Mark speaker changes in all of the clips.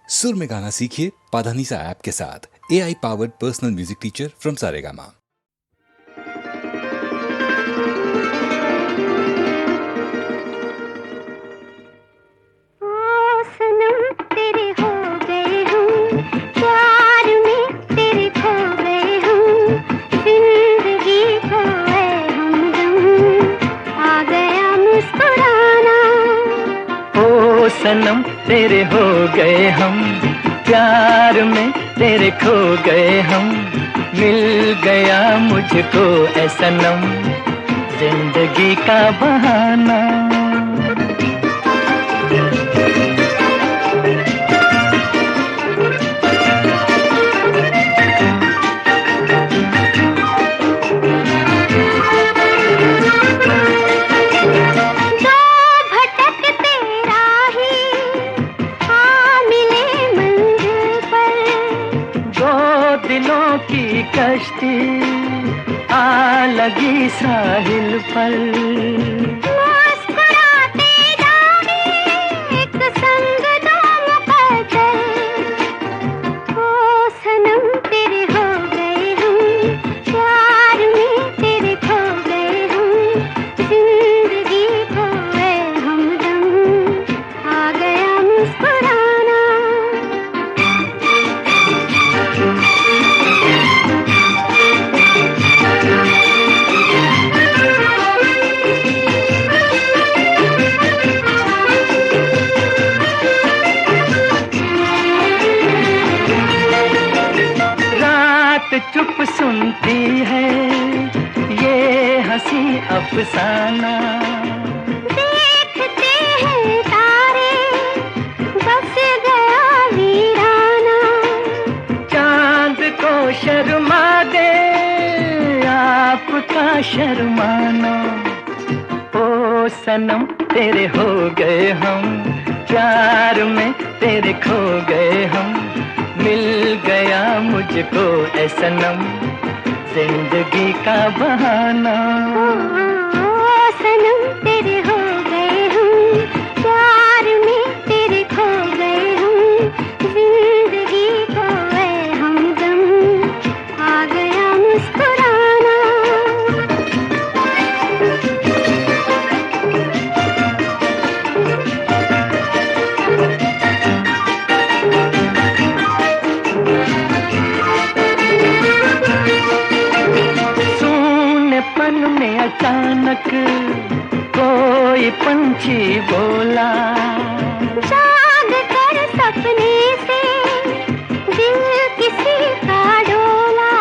Speaker 1: सुर में गाना सीखिए पाधानीसा ऐप के साथ। AI powered personal music teacher from Saregama.
Speaker 2: सनम तेरे हो गए हम, प्यार में तेरे खो गए हम, मिल गया मुझको ऐ सनम जिंदगी का बहाना। कश्ती आ लगी साहिल पर, मुस्कुराते जाए एक संग दो मुकद्दर। ओ सनम तेरे हो गए हम, प्यार में तेरे खो गए हम, जिंदगी को है हमदम आ गया मुस्कुराना। चुप सुनती है ये हंसी अफसाना, देखते हैं तारे बस गया वीराना। चांद को शर्मा दे आपका शर्माना। ओ सनम तेरे हो गए हम, प्यार में तेरे खो गए हम, मिल गया मुझको ऐ सनम जिंदगी का बहाना। ओ सनम तेरे हो गए हम, प्यार में तेरे खो गए हम, जिंदगी को है हमदम आ गया मुस्कुराना। में अचानक कोई पंछी बोला, जाग कर सपने से दिल किसी का डोला।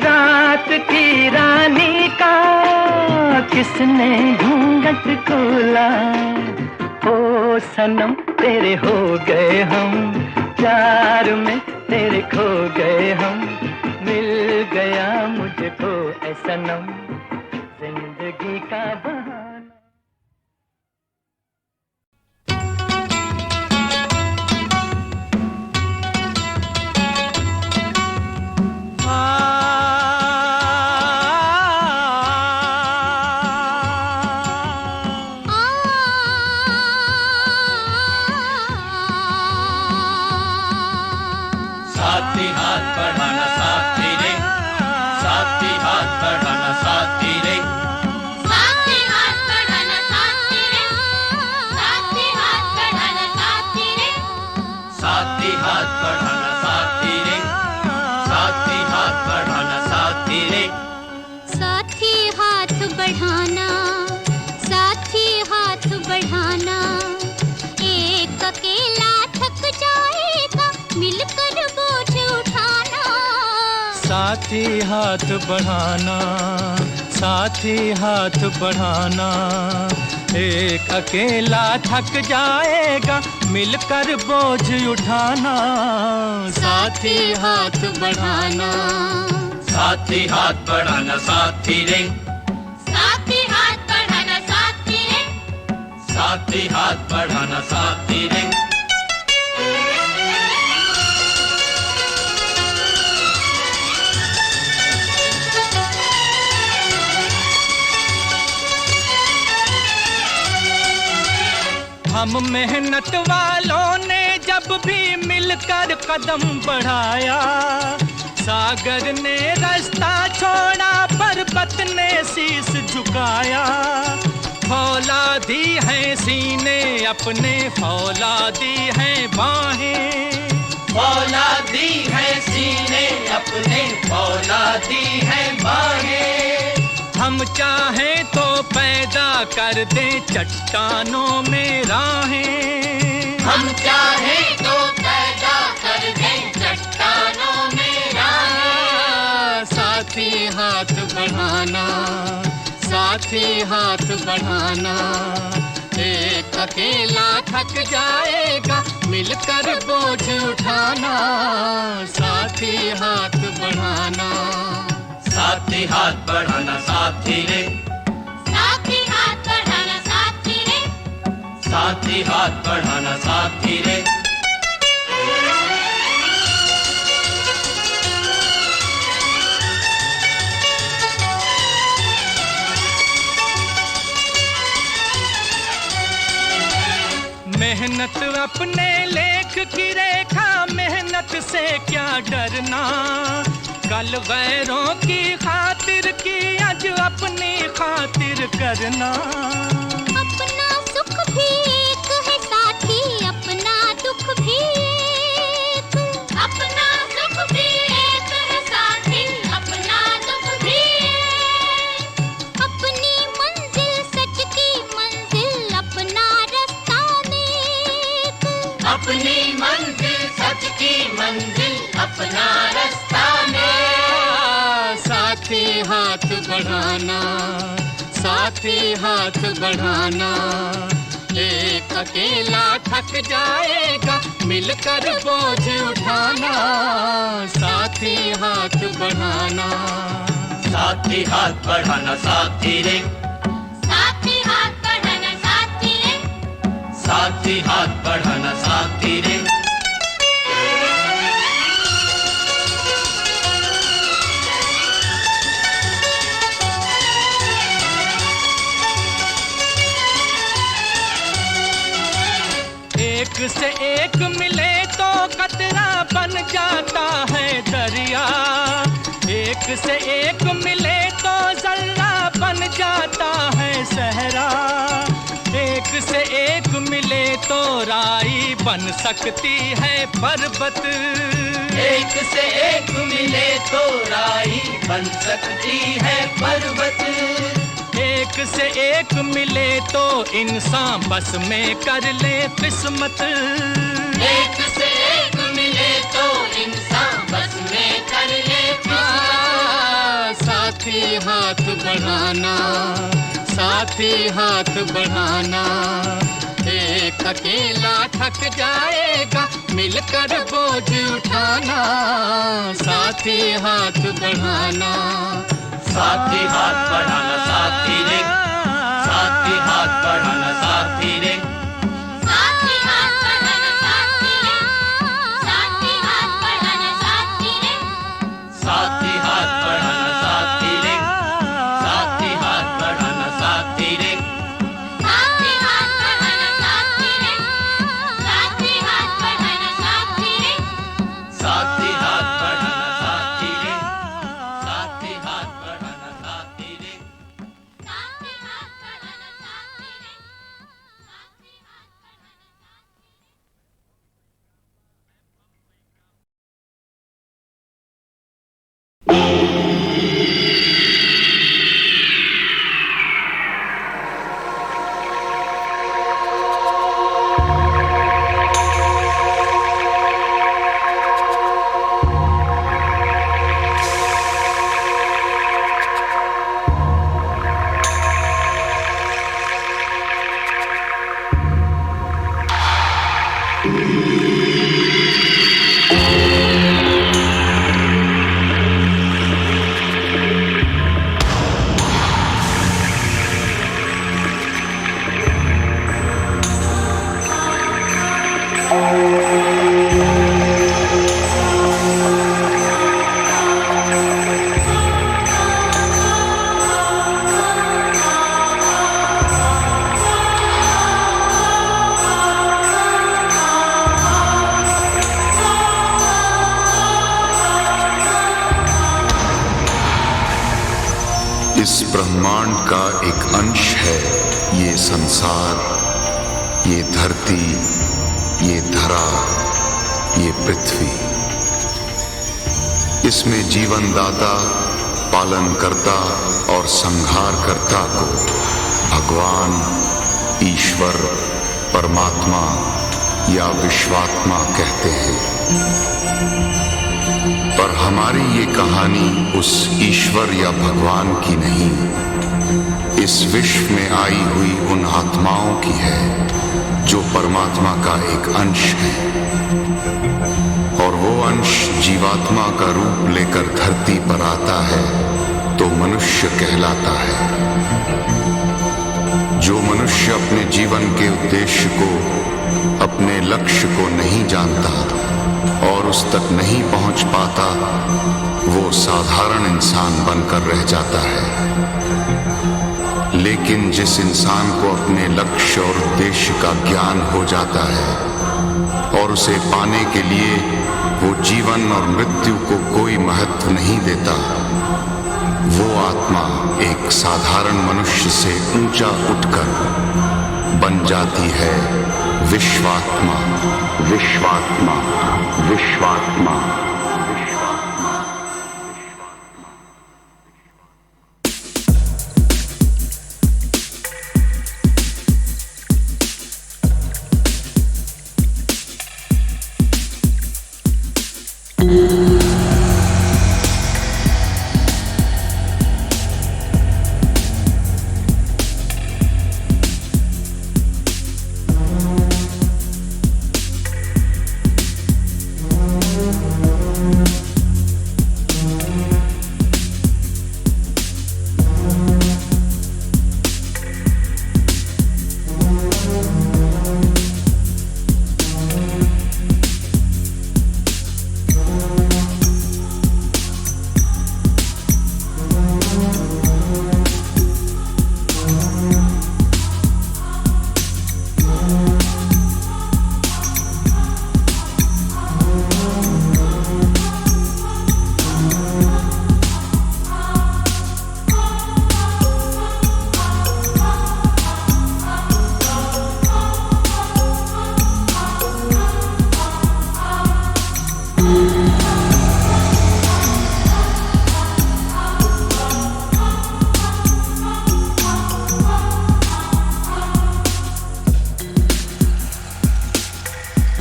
Speaker 2: रात की रानी का किसने घूंघट खोला। ओ सनम तेरे हो गए हम, प्यार में तेरे खो गए हम, मिल गया मुझको ऐ सनम जिंदगी का बहाना।
Speaker 3: साथी हाथ बढ़ाना साथी रे, साथी हाथ बढ़ाना साथी रे,
Speaker 4: साथी हाथ बढ़ाना साथी रे, साथी हाथ बढ़ाना साथी रे,
Speaker 3: साथी हाथ बढ़ाना साथी रे, साथी हाथ बढ़ाना साथी रे।
Speaker 4: साथी हाथ बढ़ाना, साथी हाथ बढ़ाना, एक अकेला थक जाएगा मिलकर बोझ उठाना।
Speaker 2: साथी हाथ बढ़ाना, साथी हाथ बढ़ाना, एक अकेला थक जाएगा मिलकर बोझ उठाना। साथी हाथ बढ़ाना,
Speaker 3: साथी हाथ बढ़ाना साथी रे,
Speaker 4: साथी हाथ बढ़ाना साथी रे,
Speaker 3: साथी हाथ बढ़ाना साथी रे।
Speaker 2: हम मेहनत वालों ने जब तब भी मिलकर कदम बढ़ाया। सागर ने रास्ता छोड़ा, पर्वत ने शीश झुकाया। फौलादी हैं सीने अपने, फौलादी हैं बाहें,
Speaker 3: फौलादी है सीने अपने, फौलादी है बाहें।
Speaker 2: हम चाहें तो पैदा कर दें चट्टानों में राहें।
Speaker 3: हम चाहें तो पैदा कर दें चट्टानों में राहें।
Speaker 2: साथी हाथ बढ़ाना, साथी हाथ बढ़ाना, एक अकेला थक जाएगा, मिलकर बोझ उठाना। साथी हाथ बढ़ाना,
Speaker 3: साथी हाथ बढ़ाना साथी रे,
Speaker 4: साथी हाथ बढ़ाना साथी रे,
Speaker 3: साथी हाथ बढ़ाना साथी रे।
Speaker 2: मेहनत अपने लेख की रेखा, मेहनत से क्या डरना। कल गैरों की खातिर की, आज अपनी खातिर करना।
Speaker 4: अपना सुख भी एक है साथी, अपना दुख भी एक। अपना सुख भी एक है साथी, अपना दुख भी एक। अपनी मंजिल सच की मंजिल, अपना रास्ता नेक।
Speaker 3: अपनी मंजिल सच की मंजिल, अपना रास्ता ने।
Speaker 2: साथी हाथ बढ़ाना, साथी हाथ बढ़ाना, एक अकेला थक जाएगा, मिलकर बोझ उठाना। साथी हाथ बढ़ाना,
Speaker 3: साथी हाथ बढ़ाना साथी रे,
Speaker 4: साथी हाथ बढ़ाना साथी रे,
Speaker 3: साथी हाथ बढ़ाना साथी रे।
Speaker 2: एक से एक मिले तो कतरा बन जाता है दरिया। एक से एक मिले तो जर्रा बन जाता है सहरा। एक से एक मिले तो राई बन सकती है पर्वत।
Speaker 3: एक से एक मिले तो राई बन सकती है पर्वत।
Speaker 2: एक से एक मिले तो इंसान बस में कर ले किस्मत।
Speaker 3: एक से एक मिले तो इंसान बस में कर ले किस्मत।
Speaker 2: साथी हाथ बढ़ाना, साथी हाथ बढ़ाना, एक अकेला थक जाएगा, मिलकर बोझ उठाना। साथी हाथ बढ़ाना,
Speaker 3: साथी हाथ बढ़ाना साथी रे, साथी हाथ बढ़ाना साथी रे,
Speaker 4: साथी हाथ बढ़ाना साथी रे, साथी हाथ बढ़ाना साथी रे,
Speaker 3: साथी हाथ बढ़ाना साथी रे, साथी हाथ बढ़ाना साथी रे,
Speaker 4: साथी हाथ बढ़ाना साथी रे, साथी हाथ बढ़ाना साथी रे,
Speaker 3: साथी हाथ बढ़ाना साथी रे, साथी हाथ बढ़ाना साथी रे।
Speaker 4: साथी हाथ बढ़ाना साथी रे, साथी हाथ बढ़ाना।
Speaker 5: ब्रह्मांड का एक अंश है ये संसार, ये धरती, ये धरा, ये पृथ्वी। इसमें जीवन दाता, पालन करता और संहार करता को भगवान, ईश्वर, परमात्मा या विश्वात्मा कहते हैं। पर हमारी ये कहानी उस ईश्वर या भगवान की नहीं, इस विश्व में आई हुई उन आत्माओं की है जो परमात्मा का एक अंश है। और वो अंश जीवात्मा का रूप लेकर धरती पर आता है तो मनुष्य कहलाता है। जो मनुष्य अपने जीवन के उद्देश्य को, अपने लक्ष्य को नहीं जानता और उस तक नहीं पहुंच पाता, वो साधारण इंसान बनकर रह जाता है। लेकिन जिस इंसान को अपने लक्ष्य और उद्देश्य का ज्ञान हो जाता है और उसे पाने के लिए वो जीवन और मृत्यु को कोई महत्व नहीं देता, वो आत्मा एक साधारण मनुष्य से ऊंचा उठकर बन जाती है विश्वात्मा। विश्वात्मा, विश्वात्मा।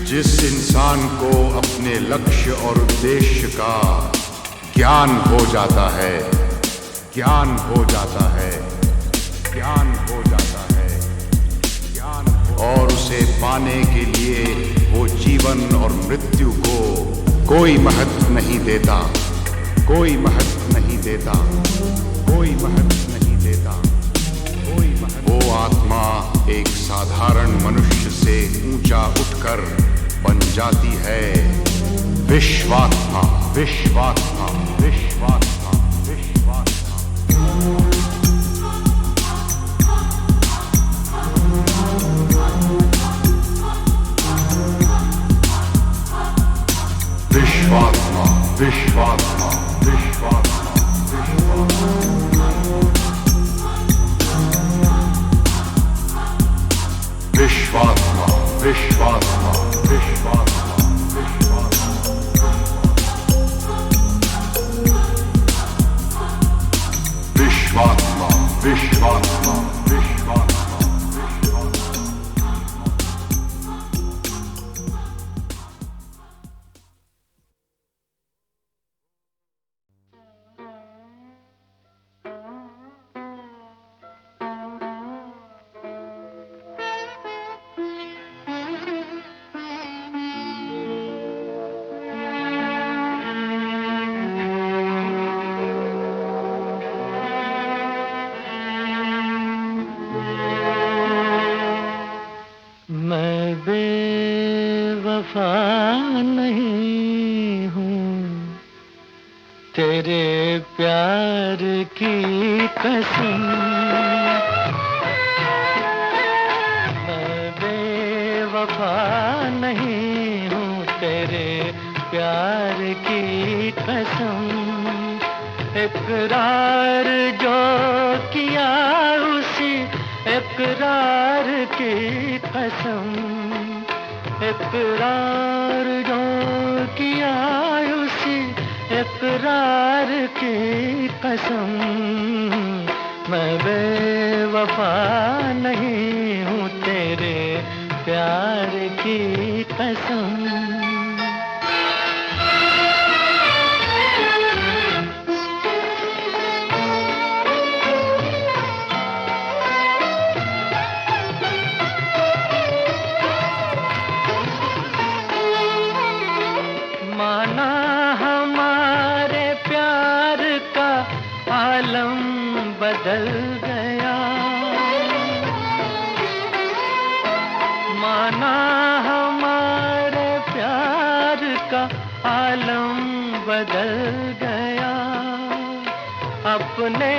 Speaker 5: जिस इंसान को अपने लक्ष्य और उद्देश्य का ज्ञान हो जाता है, ज्ञान हो जाता है, ज्ञान हो जाता है, ज्ञान और उसे पाने के लिए वो जीवन और मृत्यु को कोई महत्व नहीं देता, कोई महत्व नहीं देता, कोई महत्व नहीं देता, कोई महत्व। वो आत्मा एक साधारण मनुष्य से ऊंचा उठकर बन जाती है विश्वात्मा। विश्वात्मा, विश्वात्मा, विश्वात्मा। विश्वात्मा, विश्वात्मा, विश्वात्मा, विश्वात्मा। विश्वात्मा, विश्वात्मा, विश्वात्मा, विश्वात्मा। विश्वात्मा, विश्वात्मा, विश्वात्मा।
Speaker 2: बेवफा नहीं हूँ, तेरे प्यार की कसम। मैं बेवफा नहीं हूँ, तेरे प्यार की कसम। इकरार जो किया उसी इकरार की कसम, इकरार जो किया उसी इकरार की कसम। मैं बेवफा नहीं हूँ तेरे प्यार की कसम। माना हमारे प्यार का आलम बदल गया, माना हमारे प्यार का आलम बदल गया। अपने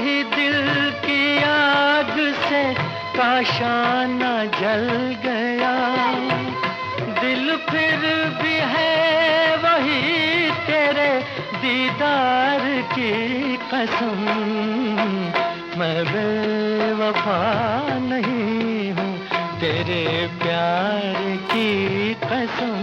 Speaker 2: ही दिल की आग से काशाना जल गया। दिल फिर भी है वही तेरे दीदार की कसम। मैं बेवफा नहीं हूँ तेरे प्यार की कसम।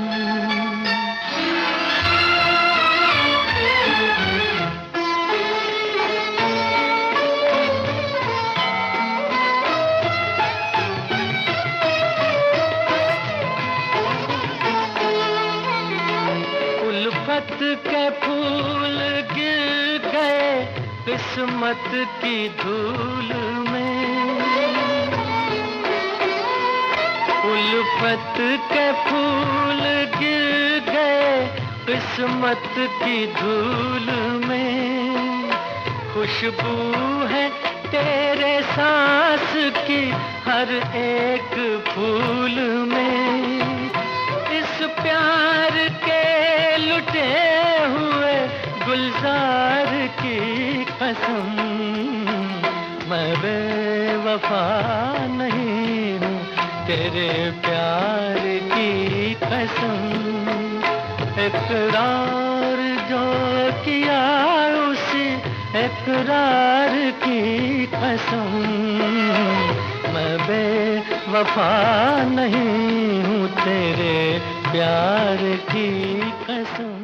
Speaker 2: उल्फत के फूल गिर गए किस्मत की धूल में। उल्फत के फूल गिर गए किस्मत की धूल में। खुशबू है तेरे सांस की हर एक फूल में। इस प्यार के लुटे हुए गुलजार की कसम। मैं बेवफा नहीं हूँ तेरे प्यार की कसम। इकरार जो किया उसी इकरार की कसम। मैं बेवफा नहीं हूँ तेरे प्यार की कसम।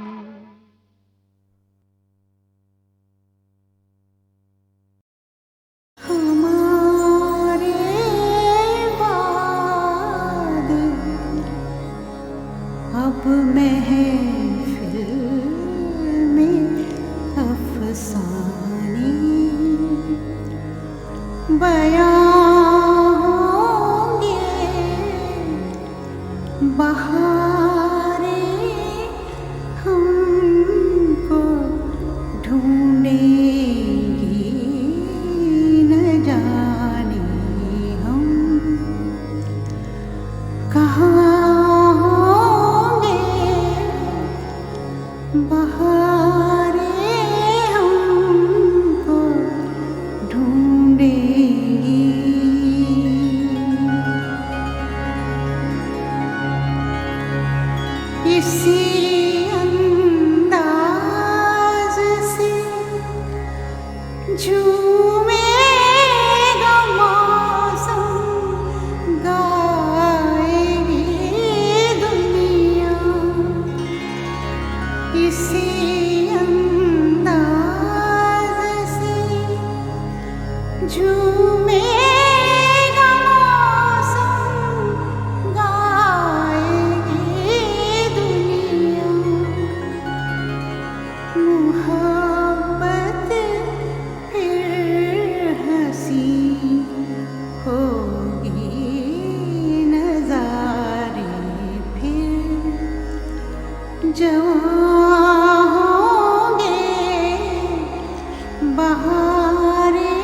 Speaker 6: हमारे बाद अब महफिल में अफसाने बयां होंगे। बहारें हमको ढूंढेंगी, न जाने हम कहाँ होंगे। बहारें हमको ढूंढेंगी। इसी अंदाज से झूमेगा मौसम, गाएगी दुनिया। इसी अंदाज से झूमेगा मौसम, गाएगी दुनिया। मोहब्बत फिर हंसी होगी, नज़ारे फिर जवां होंगे। बहारें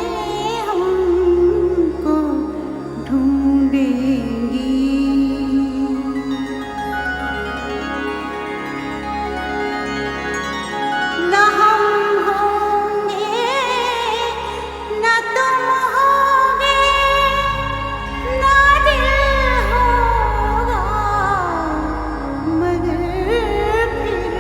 Speaker 6: हमको ढूंढेंगी। न हम होंगे न तुम होगे, न दिल होगा मगर फिर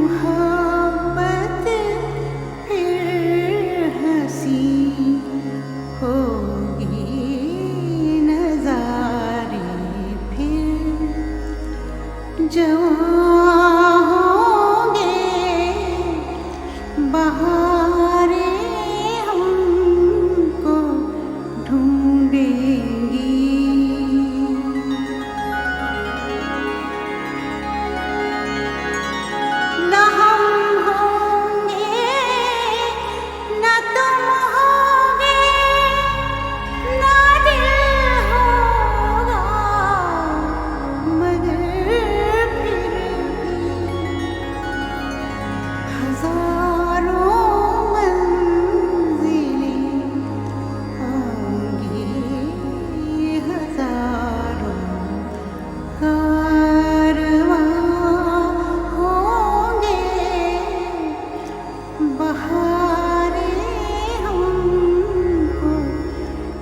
Speaker 6: मोहब्बत फिर हंसी होगी, नजारे फिर जवां होंगे, बहारें हमको ढूंढेंगी। न हम होंगे न तुम होगे, न दिल होगा मगर फिर भी हजारों मंजिलें होंगी, हजारों कारवां होंगे, बहारें हमको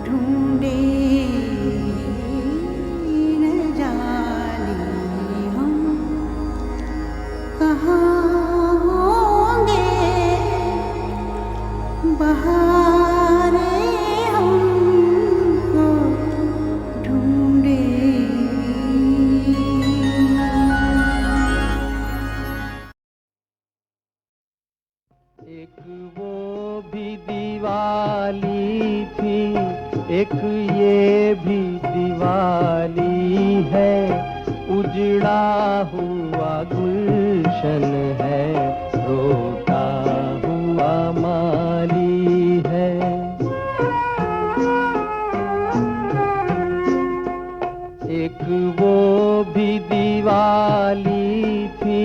Speaker 6: ढूंढेंगी। न जाने हम कहाँ होंगे, बहारें हमको ढूंढेंगी।
Speaker 2: एक वो भी दिवाली थी, एक ये भी दिवाली है, उजड़ा हुआ गुलशन है, रोता हुआ माली है। एक वो भी दिवाली थी,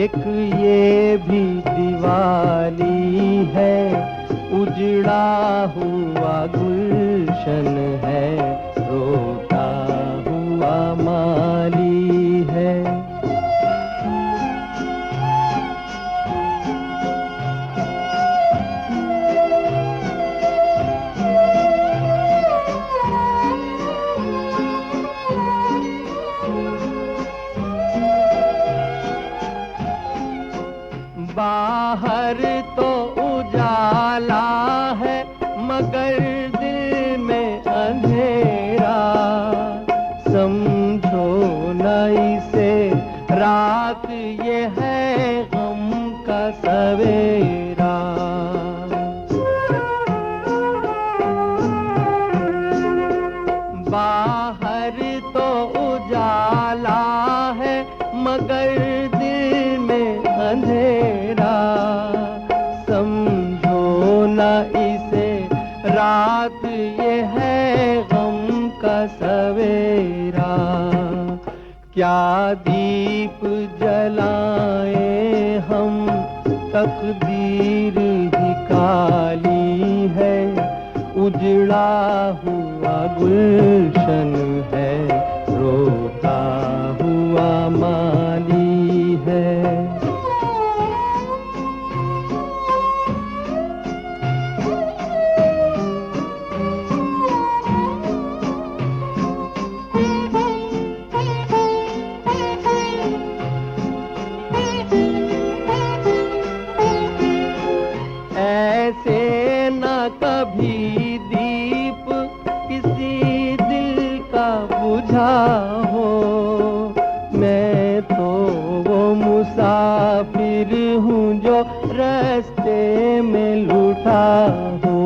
Speaker 2: एक ये भी दिवाली है, उजड़ा हुआ गुलशन है, रोता हुआ माली है। बाहर तो उजाला है मगर दिल में अंधेरा, समझो न इसे रात ये है गम का सवेरा। बाहर तो उजाला है मगर दिल में अंधेरा, समझो न इसे रात ये है गम का सवेरा। क्या दीप जलाए हम, तकदीर ही काली है, उजड़ा हुआ गुलशन है, रोता हुआ माली है। ऐसे न कभी दीप किसी दिल का बुझा हो, मैं तो वो मुसाफिर हूँ जो रास्ते में लूटा हो।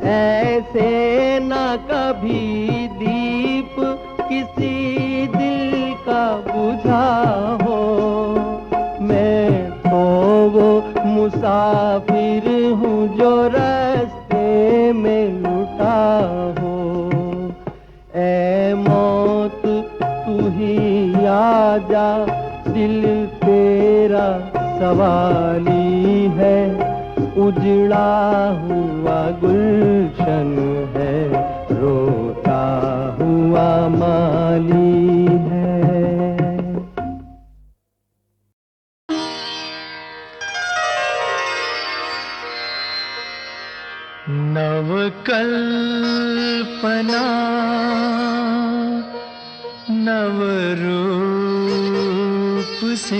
Speaker 2: ऐसे न कभी दीप किसी दिल का बुझा हो, मैं तो वो मुसाफिर हूँ जो रास्ते में लुटा हो। ऐ मौत तू ही आजा, दिल तेरा सवाली है, उजड़ा हुआ गुलशन है, रोता हुआ माली है। नव कल्पना नव रूप से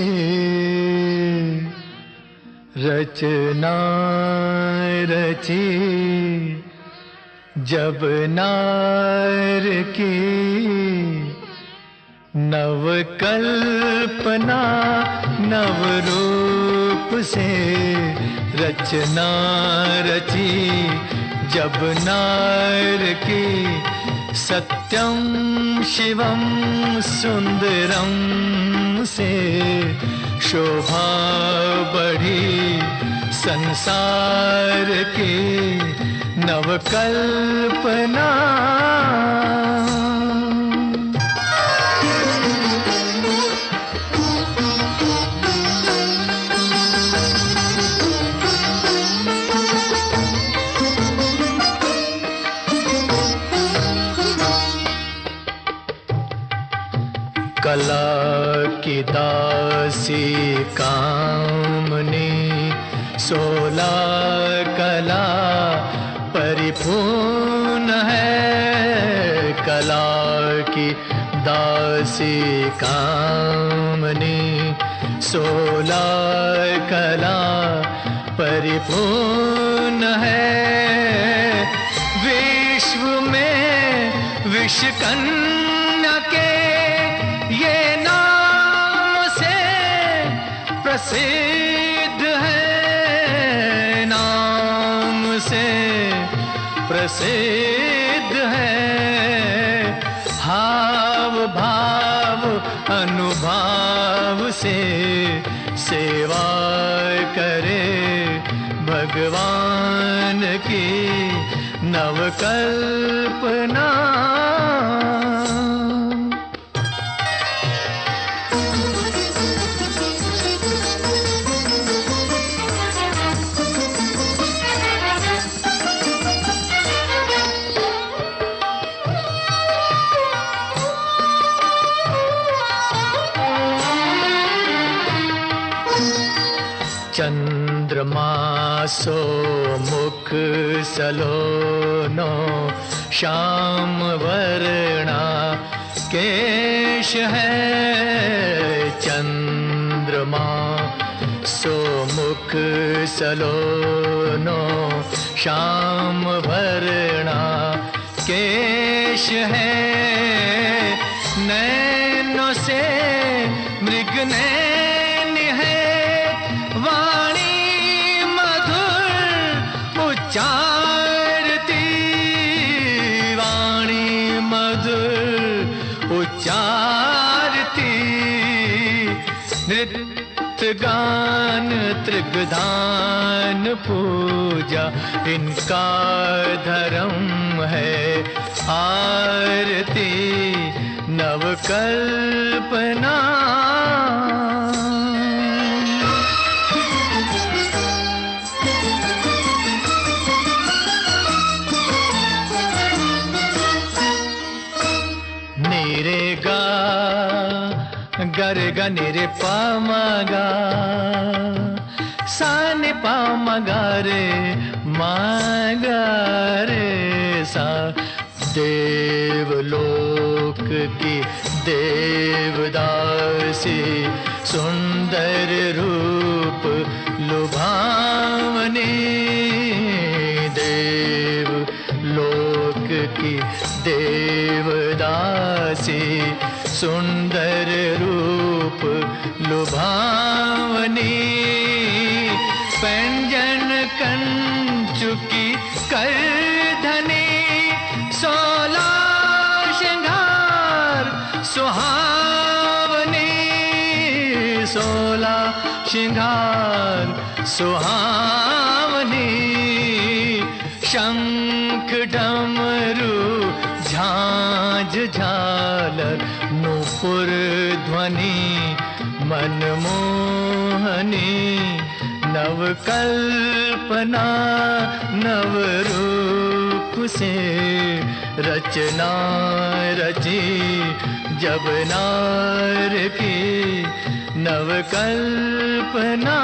Speaker 2: रचना रची जब नार की नव कल्पना नव रूप से रचना रची जब नार की सत्यम शिवम सुंदरम से शोभा बढ़ी संसार की नवकल्पना। कला की दासी कामनी 16 कला परिपूर्ण है। कला की दासी कामनी 16 कला परिपूर्ण है। विश्व में विश्वकन्या के ये नाम से प्रसिद्ध है, नाम से प्रसिद्ध है। हाव भाव अनुभाव से सेवा करे भगवान की नवकल्पना। चंद्रमा सो मुख सलोनो श्याम वर्णा केश है। चंद्रमा सो मुख सलोनो श्याम वर्णा केश है। नैनों से मृग नैन है, वाणी मधुर उच्चारती, वाणी मधुर उच्चारती। नृत्य गान त्रिगधान पूजा इनका धर्म है। आरती नवकल्पना। निरे गा गरे गा निरे पा गा सा नि पा गा रे मा गा रे सा। देवलोक की देवदासी सुंदर रूप लुभावनी। देवलोक की देवदासी सुंदर रूप लुभावनी। पंजन कंचुकी करधनी 16 श्रृंगार सुहावनी। 16 श्रृंगार सुहावनी। शंख डमरू झांझ झालर नूपुर ध्वनि मनमोहनी। नवकल्पना नव रूप से रचना रची जब नार की नवकल्पना।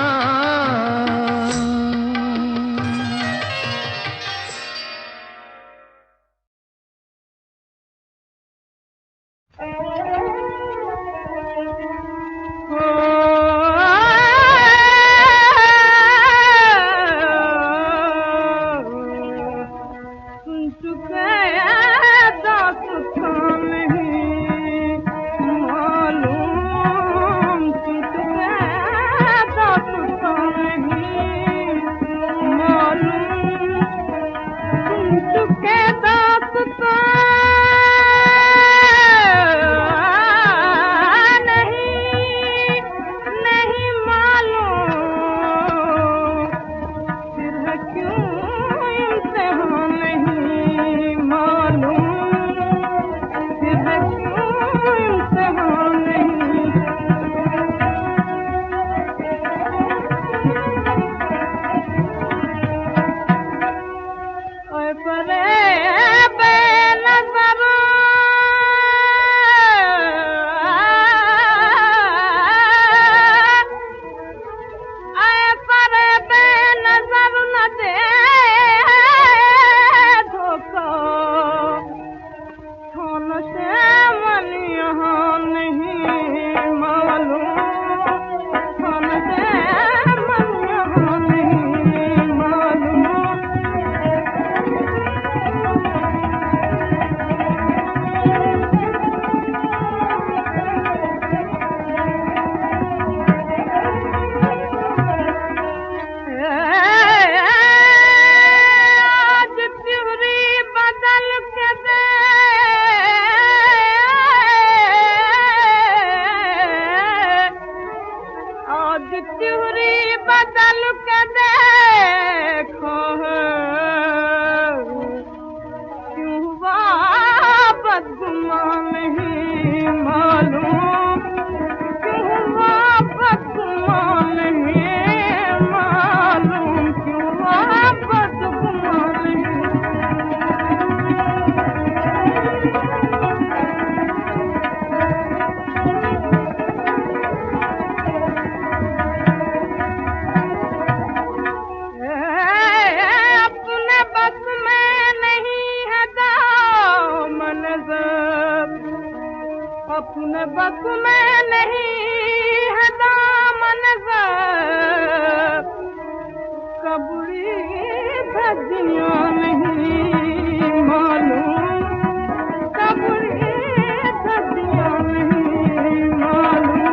Speaker 7: बस में नहीं है दामन से कबरी धज्जियां नहीं मालूम कबरी धज्जियां नहीं मालूम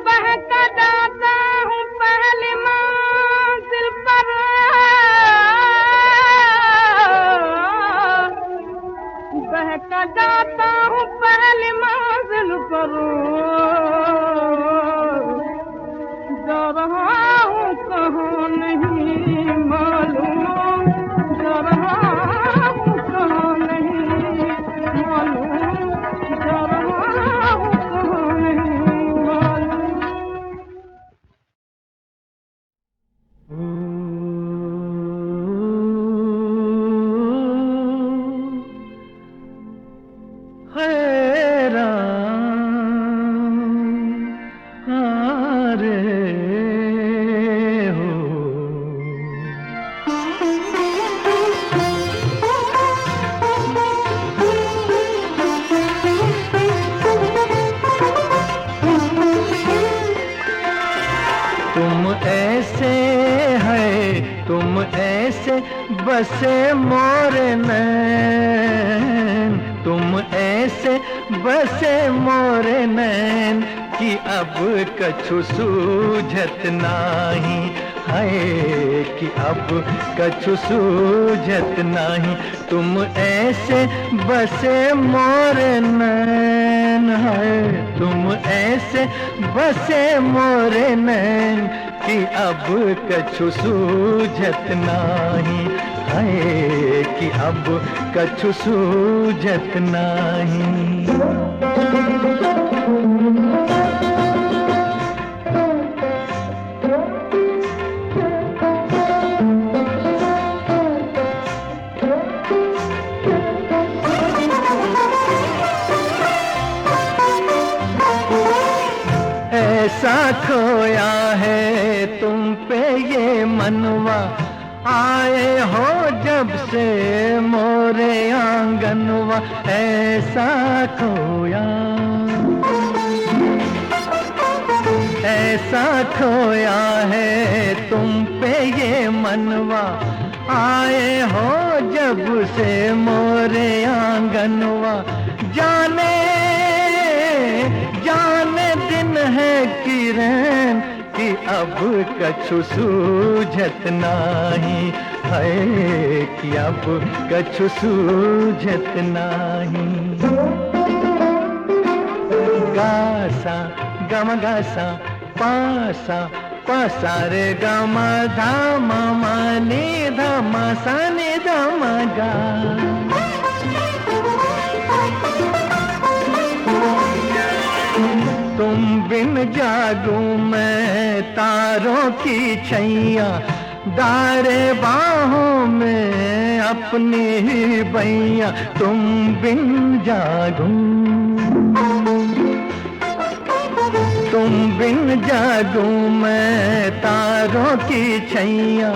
Speaker 7: बहका जाता हूँ पहली मंजिल पर बहका जाता हूँ पहली मंजिल पर जा रहा हूँ कहाँ नहीं मालूम जा रहा हूँ कहाँ नहीं मालूम जा रहा हूँ कहाँ नहीं मालूम
Speaker 8: तुम ऐसे है तुम ऐसे बसे मोरे नैन तुम ऐसे बसे मोरे नैन कि अब कछु सूझत नाही है कि अब कछु सूझत नाही तुम ऐसे बसे मोरे नैन है तुम ऐसे बसे मोरे नैन कि अब कछु सूझत नाही है कि अब कछु सूझत नाही ऐसा खोया है तुम पे ये मनवा आए हो जब से मोरे आंगनवा ऐसा खोया ऐसा खोया है तुम पे ये मनवा आए हो जब से मोरे आंगनवा जाने जाने दिन है किरण कि अब कछु सूझत नाही है कि अब कछु सूझत नाही गासा गम गासा पासा पासा रे गम धाम मनी धम सनि धम गा तुम बिन जागू मैं तारों की छैया दारे बाहों में अपनी ही बैया तुम बिन जागू तुम बिन जागू मैं तारों की छैया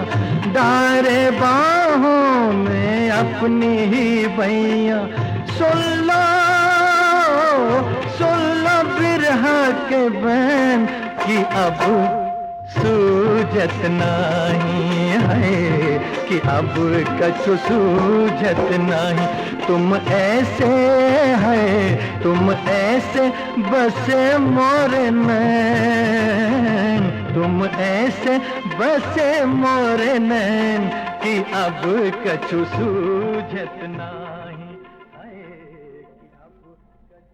Speaker 8: दारे बाहों में अपनी ही बैया सुन लो बिरहा के बैन कि अब सूझत नहीं है कि अब कछु सूझत नहीं तुम ऐसे है तुम ऐसे बसे मोरे नैन तुम ऐसे बसे मोरे नैन कि अब कछु सूझत नहीं है कि अब कछु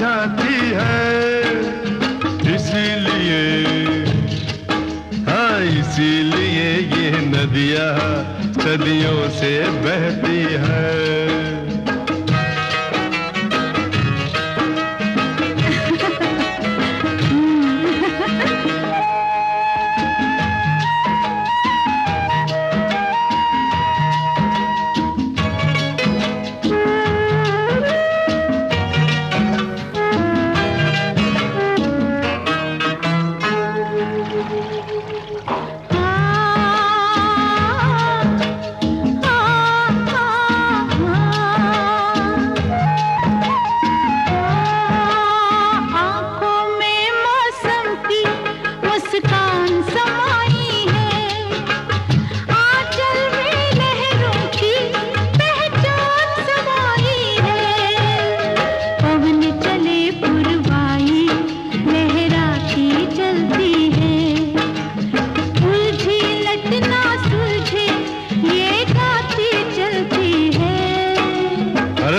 Speaker 8: मुरझाती है, इसीलिए हाँ इसीलिए ये नदियाँ सदियों से बहती है।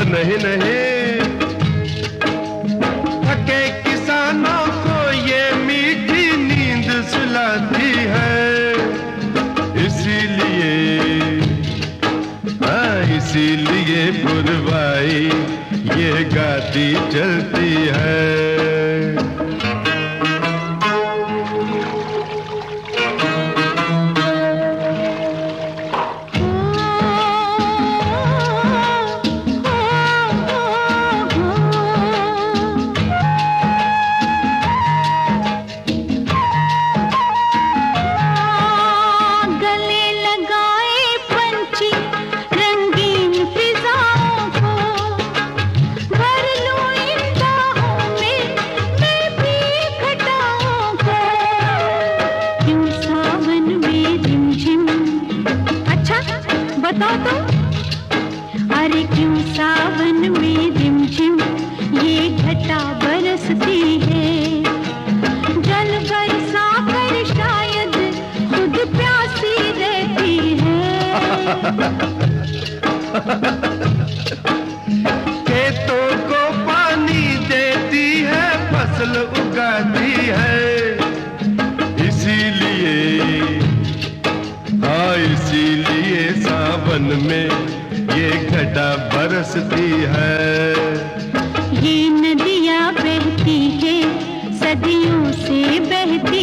Speaker 8: नहीं नहीं, थके किसानों को ये मीठी नींद सुलाती है, इसीलिए हाँ इसीलिए पुरवाई ये गाती चलती है।
Speaker 6: बताओ तो, अरे क्यों सावन में रिमझिम ये घटा बरसती है, जल बरसा कर शायद खुद प्यासी रहती है।
Speaker 8: खेतों को पानी देती है, फसल उगाती है, इसीलिए हाँ इसीलिए सावन में ये घटा बरसती है।
Speaker 6: ये नदियाँ बहती है सदियों से बहती